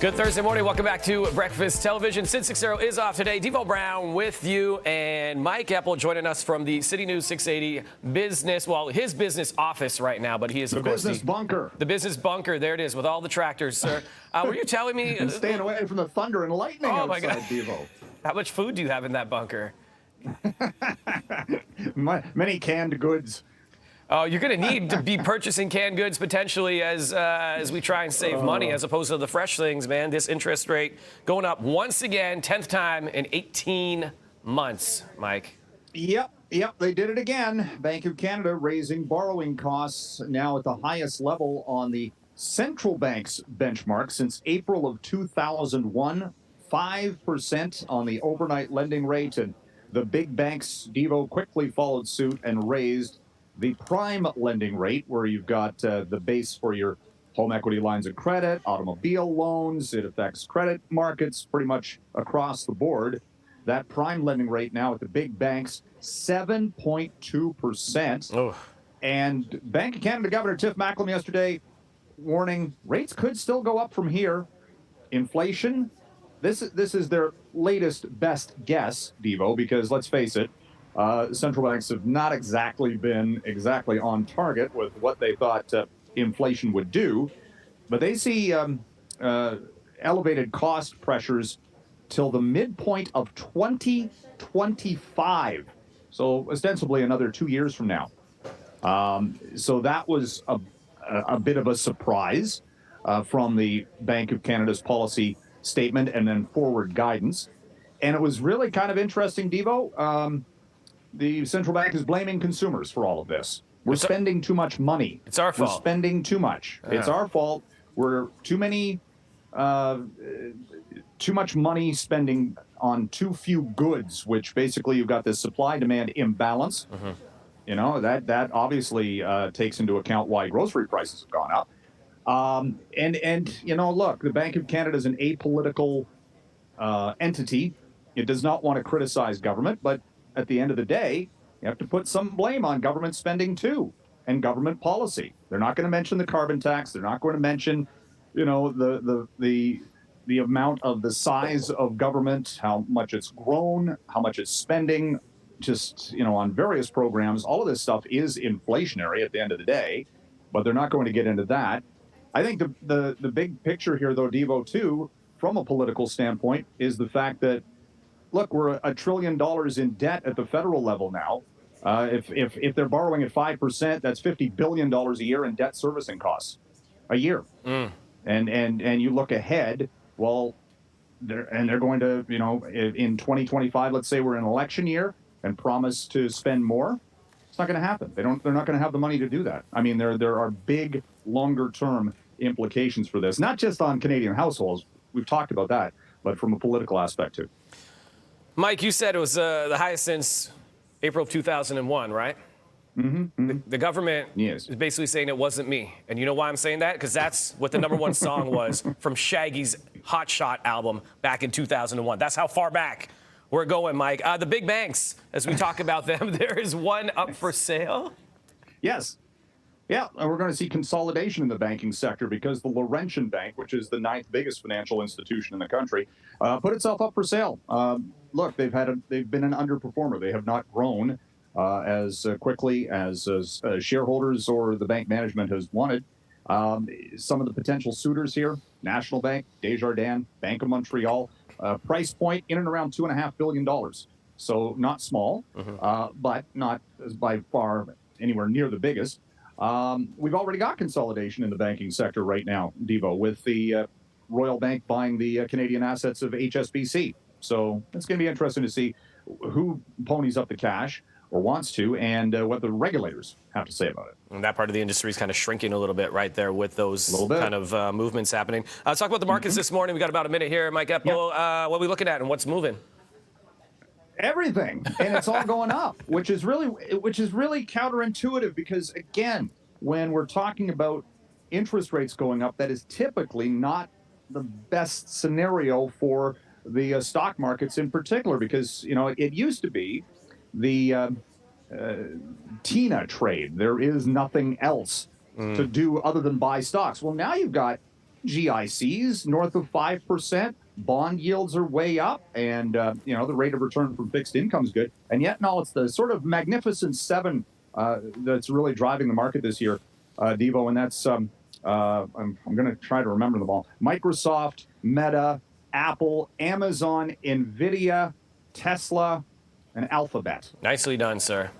Good Thursday morning. Welcome back to Breakfast Television. Sid 60 is off today. Devo Brown with you, and Mike Eppel joining us from the CityNews 680 business, well, his business office right now, but he is, of course, business bunker. The business bunker. There it is with all the tractors, sir. Were you telling me? And staying away from the thunder and lightning outside, Devo. How much food do you have in that bunker? Many canned goods. Oh, you're going to need to be purchasing canned goods potentially as we try and save money as opposed to the fresh things, man. This interest rate going up once again, 10th time in 18 months, Mike. Yep, they did it again. Bank of Canada raising borrowing costs now at the highest level on the central bank's benchmark since April of 2001, 5% on the overnight lending rate. And the big banks, Devo, quickly followed suit and raised the prime lending rate, where you've got the base for your home equity lines of credit, automobile loans. It affects credit markets pretty much across the board. That prime lending rate now at the big banks, 7.2%. Oh. And Bank of Canada Governor Tiff Macklem yesterday warning rates could still go up from here. Inflation, this is their latest best guess, Devo, because let's face it, central banks have not exactly been on target with what they thought inflation would do, but they see elevated cost pressures till the midpoint of 2025. So ostensibly another 2 years from now. So that was a bit of a surprise from the Bank of Canada's policy statement and then forward guidance. And it was really kind of interesting, Devo. The central bank is blaming consumers for all of this. We're spending too much money. It's our fault. We're spending too much. Yeah. It's our fault. We're too much money spending on too few goods, which basically you've got this supply-demand imbalance. Mm-hmm. You know, that obviously takes into account why grocery prices have gone up. And you know, look, the Bank of Canada is an apolitical entity. It does not want to criticize government, but at the end of the day, you have to put some blame on government spending too, and government policy. They're not going to mention the carbon tax. They're not going to mention, you know, the amount of the size of government, how much it's grown, how much it's spending, just, you know, on various programs. All of this stuff is inflationary at the end of the day, but they're not going to get into that. I think the big picture here, though, Devo, too, from a political standpoint, is the fact that, look, we're $1 trillion in debt at the federal level now. If they're borrowing at 5%, that's $50 billion a year in debt servicing costs a year. Mm. And you look ahead, well, they're going to, you know, in 2025, let's say we're in an election year and promise to spend more. It's not going to happen. They're not going to have the money to do that. I mean, there are big, longer term implications for this, not just on Canadian households. We've talked about that, but from a political aspect too. Mike, you said it was the highest since April of 2001, right? Mm-hmm, mm-hmm. The government is basically saying it wasn't me. And you know why I'm saying that? Because that's what the number one song was from Shaggy's Hot Shot album back in 2001. That's how far back we're going, Mike. The big banks, as we talk about them, there is one up for sale. Yes. Yeah, and we're going to see consolidation in the banking sector because the Laurentian Bank, which is the 9th biggest financial institution in the country, put itself up for sale. Look, they've been an underperformer. They have not grown as quickly as shareholders or the bank management has wanted. Some of the potential suitors here: National Bank, Desjardins, Bank of Montreal, price point in and around $2.5 billion. So not small, but not by far anywhere near the biggest. We've already got consolidation in the banking sector right now, Devo, with the Royal Bank buying the Canadian assets of HSBC. So it's going to be interesting to see who ponies up the cash or wants to, and what the regulators have to say about it. And that part of the industry is kind of shrinking a little bit right there with those kind of movements happening. Let's talk about the markets this morning. We got about a minute here, Mike Eppel. Yep. What are we looking at and what's moving? Everything, and it's all going up, which is really counterintuitive, because again, when we're talking about interest rates going up, that is typically not the best scenario for the stock markets in particular, because, you know, it used to be the TINA trade. There is nothing else to do other than buy stocks. Well, now you've got GICs north of 5%. Bond yields are way up, and the rate of return from fixed income is good. And yet, no, it's the sort of magnificent seven that's really driving the market this year, Devo. And that's I'm going to try to remember them all: Microsoft, Meta, Apple, Amazon, Nvidia, Tesla, and Alphabet. Nicely done, sir.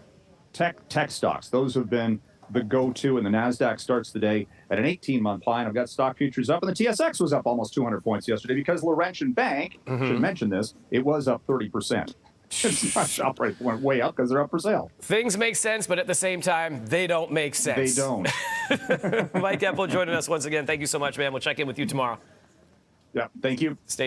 Tech stocks. Those have been the go-to, and the NASDAQ starts the day at an 18-month high, and I've got stock futures up, and the TSX was up almost 200 points yesterday because Laurentian Bank, should mention this, it was up 30%. Shop price went way up because they're up for sale. Things make sense, but at the same time, they don't make sense. They don't. Mike Eppel joining us once again. Thank you so much, man. We'll check in with you tomorrow. Yeah, thank you. Stay